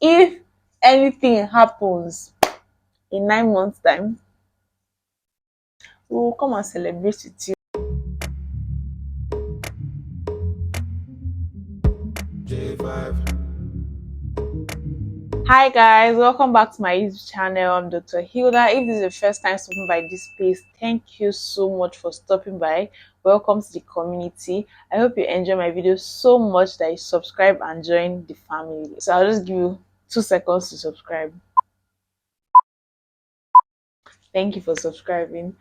if anything happens in 9 months time, we will come and celebrate with you. Hi guys, welcome back to my YouTube channel. I'm Dr. Hilda. If this is your first time stopping by this place, thank you so much for stopping by. Welcome to the community. I hope you enjoy my videos so much that you subscribe and join the family. So I'll just give you 2 seconds to subscribe. Thank you for subscribing.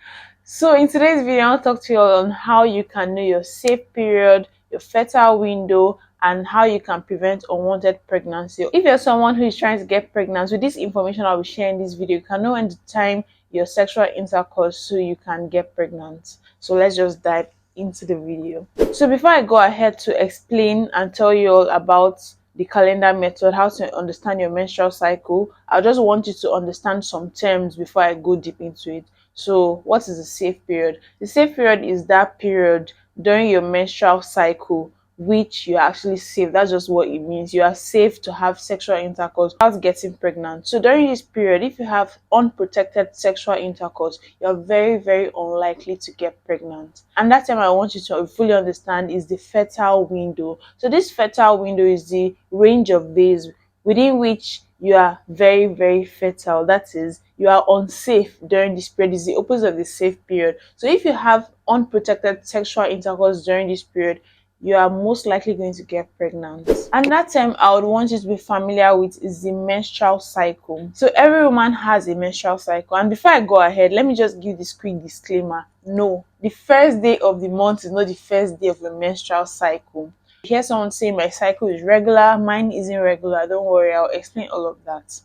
So in today's video, I'll talk to you all on how you can know your safe period, your fertile window, and how you can prevent unwanted pregnancy. If you're someone who is trying to get pregnant, with this information I'll be sharing in this video, you can know when to time your sexual intercourse so you can get pregnant. So let's just dive into the video. So before I go ahead to explain and tell you all about the calendar method, how to understand your menstrual cycle, I just want you to understand some terms before I go deep into it. So what is the safe period? The safe period is that period during your menstrual cycle which you are actually safe. That's just what it means. You are safe to have sexual intercourse without getting pregnant. So during this period, if you have unprotected sexual intercourse, you're very, very unlikely to get pregnant. And that time I want you to fully understand is the fertile window. So this fertile window is the range of days within which you are very, very fertile. That is, you are unsafe during this period. Is the opposite of the safe period. So if you have unprotected sexual intercourse during this period, you are most likely going to get pregnant. And that term I would want you to be familiar with is the menstrual cycle. So every woman has a menstrual cycle. And before I go ahead, let me just give this quick disclaimer. No, the first day of the month is not the first day of the menstrual cycle. You hear someone say my cycle is regular, mine isn't regular. Don't worry, I'll explain all of that.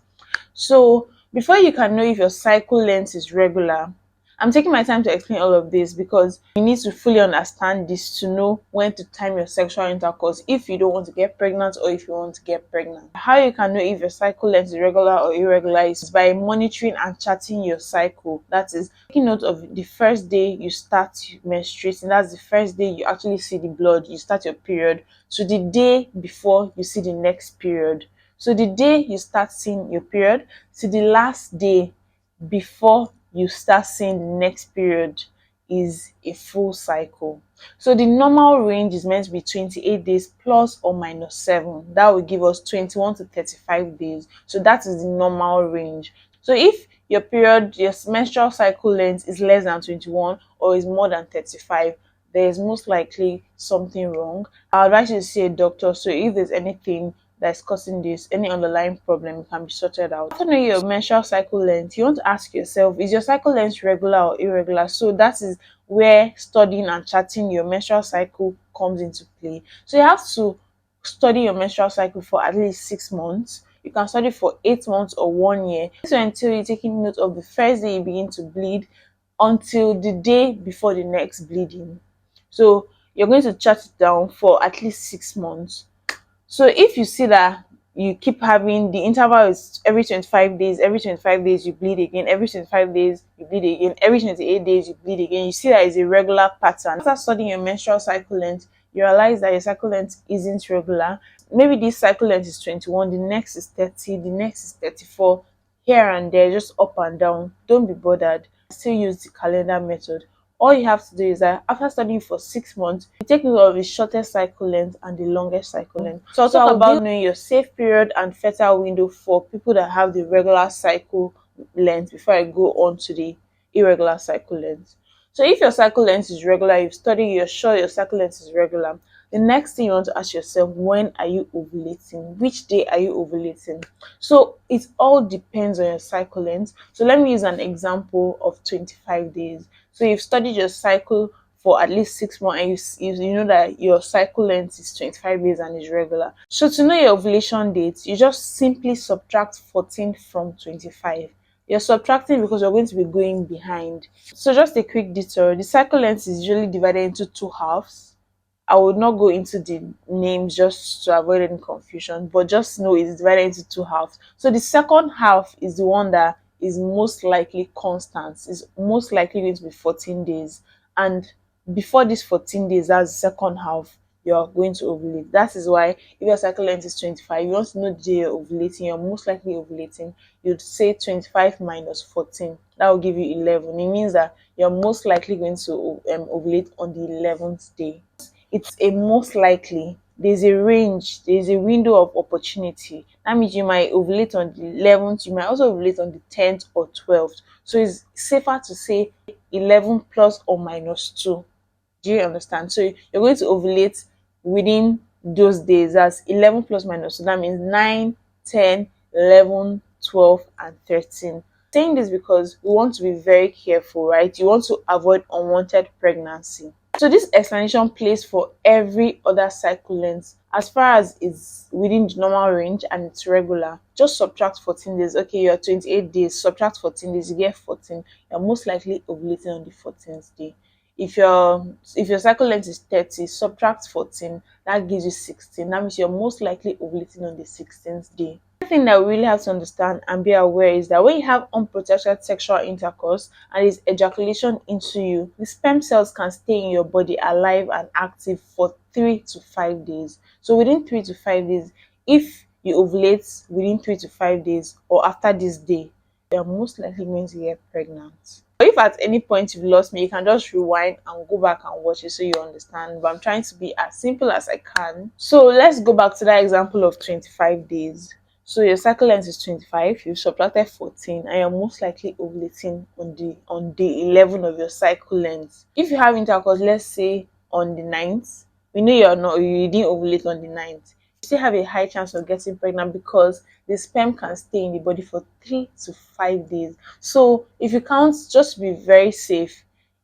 So before you can know if your cycle length is regular, I'm taking my time to explain all of this because you need to fully understand this to know when to time your sexual intercourse if you don't want to get pregnant or if you want to get pregnant. How you can know if your cycle length is regular or irregular is by monitoring and charting your cycle. That is, taking note of the first day you start menstruating. That's the first day you actually see the blood, you start your period, to the day before you see the next period. So the day you start seeing your period to the last day before you start seeing the next period is a full cycle. So the normal range is meant to be 28 days plus or minus 7. That will give us 21 to 35 days. So that is the normal range. So if your period, your menstrual cycle length is less than 21 or is more than 35, there is most likely something wrong. I advise you to see a doctor. So if there's anything that's causing this, any underlying problem can be sorted out. After knowing your menstrual cycle length, you want to ask yourself, is your cycle length regular or irregular? So that is where studying and charting your menstrual cycle comes into play. So you have to study your menstrual cycle for at least 6 months. You can study for 8 months or 1 year. So until you're taking note of the first day you begin to bleed until the day before the next bleeding. So you're going to chart it down for at least 6 months. So if you see that you keep having the interval is every 25 days, every 25 days you bleed again, every 25 days you bleed again, every 28 days you bleed again, you see that is a regular pattern. After studying your menstrual cycle length, you realize that your cycle length isn't regular. Maybe this cycle length is 21, the next is 30, the next is 34, here and there, just up and down. Don't be bothered. Still use the calendar method. All you have to do is that after studying for 6 months, you take note of the shortest cycle length and the longest cycle length. So I'll talk about knowing your safe period and fertile window for people that have the regular cycle length before I go on to the irregular cycle length. So if your cycle length is regular, you've studied, you're sure your cycle length is regular, the next thing you want to ask yourself, when are you ovulating? Which day are you ovulating? So it all depends on your cycle length. So let me use an example of 25 days. So you've studied your cycle for at least 6 months and you know that your cycle length is 25 days and is regular. So to know your ovulation date, you just simply subtract 14 from 25. You're subtracting because you're going to be going behind. So just a quick detour. The cycle length is usually divided into two halves. I would not go into the names just to avoid any confusion, but just know it's divided into two halves. So the second half is the one that is most likely constant. Is most likely going to be 14 days. And before this 14 days, that's the second half, you're going to ovulate. That is why if your cycle length is 25, you want to know the day you're ovulating, you're most likely ovulating, you'd say 25 minus 14. That will give you 11. It means that you're most likely going to ovulate on the 11th day. It's a most likely. There's a range, there's a window of opportunity. That means you might ovulate on the 11th, you might also ovulate on the 10th or 12th. So it's safer to say 11 plus or minus 2. Do you understand? So you're going to ovulate within those days. That's 11 plus minus 2. That means 9, 10, 11, 12, and 13. Saying this because we want to be very careful, right? You want to avoid unwanted pregnancy. So this explanation plays for every other cycle length. As far as it's within the normal range and it's regular, just subtract 14 days. Okay, you're 28 days, subtract 14 days, you get 14. You're most likely ovulating on the 14th day. If your cycle length is 30, subtract 14, that gives you 16. That means you're most likely ovulating on the 16th day. The thing that we really have to understand and be aware is that when you have unprotected sexual intercourse and there's ejaculation into you, the sperm cells can stay in your body alive and active for 3 to 5 days. So within 3 to 5 days, if you ovulate within 3 to 5 days or after this day, you're most likely going to get pregnant. If at any point you've lost me, you can just rewind and go back and watch it so you understand. But I'm trying to be as simple as I can. So let's go back to that example of 25 days. So your cycle length is 25, you subtracted 14, and you're most likely ovulating on day 11 of your cycle length. If you have intercourse, let's say on the 9th, we know you didn't ovulate on the 9th. You still have a high chance of getting pregnant because the sperm can stay in the body for 3 to 5 days. So if you count, just to be very safe,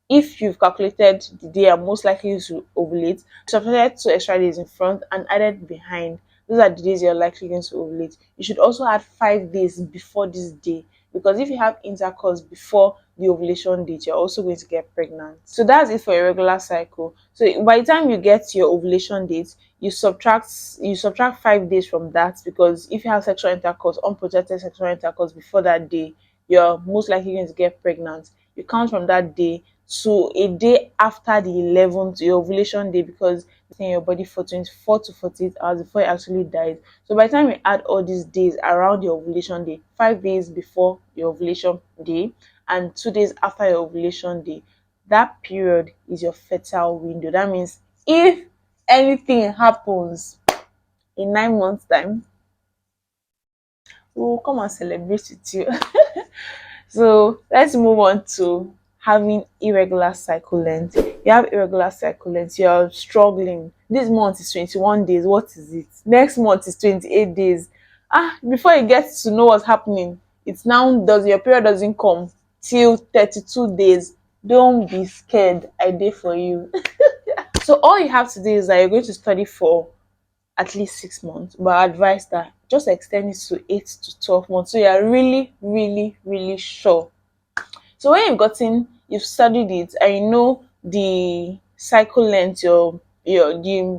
if you've calculated the day you're most likely to ovulate, subtracted 2 extra days in front and added behind, those are the days you're likely going to ovulate. You should also add 5 days before this day, because if you have intercourse before the ovulation date, you're also going to get pregnant. So that's it for a regular cycle. So by the time you get your ovulation date, you subtract 5 days from that, because if you have sexual intercourse, unprotected sexual intercourse before that day, you're most likely going to get pregnant. You count from that day to a day after the 11th, your ovulation day, because it's in your body for 24 to 48 hours before it actually dies. So by the time you add all these days around your ovulation day, 5 days before your ovulation day and 2 days after your ovulation day, that period is your fertile window. That means if anything happens in 9 months' time, we'll come and celebrate with you. So let's move on to having irregular cycle length. You have irregular cycle length, you're struggling. This month is 21 days. What is it? Next month is 28 days. Before you get to know what's happening, it's now your period doesn't come till 32 days. Don't be scared. I did for you. So all you have to do is that you're going to study for at least 6 months, but I advise that just extend it to 8 to 12 months so you're really, really, really sure. So when you've studied it and you know the cycle length, the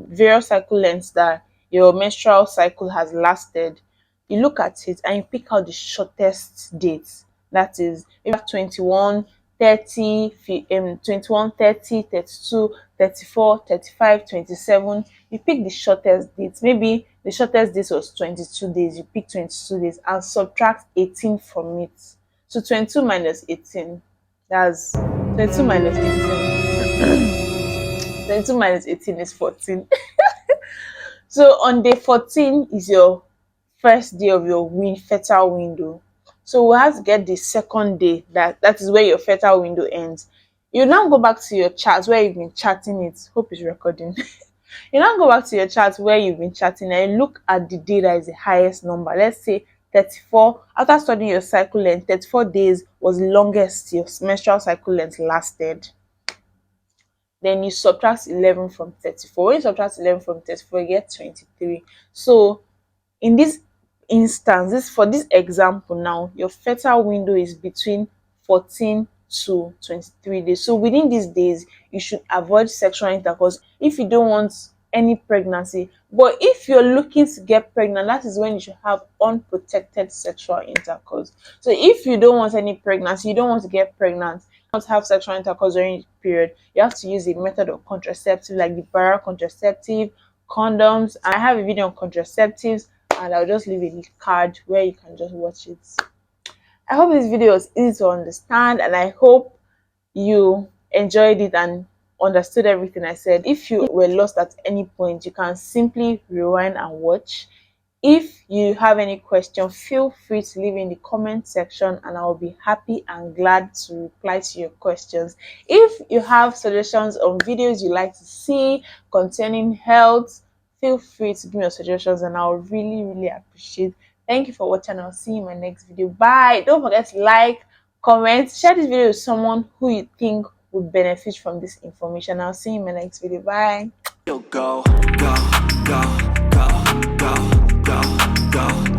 various cycle lengths that your menstrual cycle has lasted, you look at it and you pick out the shortest dates. That is, you have 21, 30, 21, 30, 32, 34, 35, 27. You pick the shortest dates. Maybe the shortest date was 22 days. You pick 22 days and subtract 18 from it. So 22 minus 18, that's 22 minus 18. 22 minus 18 is 14. So on day 14 is your first day of your fertile window. So we'll have to get the second day, that is where your fertile window ends. You now go back to your chart where you've been charting it. Hope it's recording. You now go back to your chart where you've been charting and look at the day that is the highest number. Let's say 34. After studying your cycle length, 34 days was the longest your menstrual cycle length lasted. Then you subtract 11 from 34. When you subtract 11 from 34, you get 23. So in this instance, for this example now, your fertile window is between 14 to 23 days. So within these days, you should avoid sexual intercourse if you don't want any pregnancy. But if you're looking to get pregnant, that is when you should have unprotected sexual intercourse. So if you don't want any pregnancy, you don't want to get pregnant, not have sexual intercourse during the period, you have to use a method of contraceptive like the barrel contraceptive, condoms. And I have a video on contraceptives, and I'll just leave a link card where you can just watch it. I hope this video was easy to understand, and I hope you enjoyed it and understood everything I said. If you were lost at any point, you can simply rewind and watch. If you have any question, feel free to leave in the comment section, and I will be happy and glad to reply to your questions. If you have suggestions on videos you like to see concerning health, feel free to give me your suggestions, and I'll really appreciate. Thank you for watching. I'll see you in my next video. Bye. Don't forget to like, comment, share this video with someone who you think would benefit from this information. I'll see you in my next video. Bye. Go, go, go, go, go, go, go.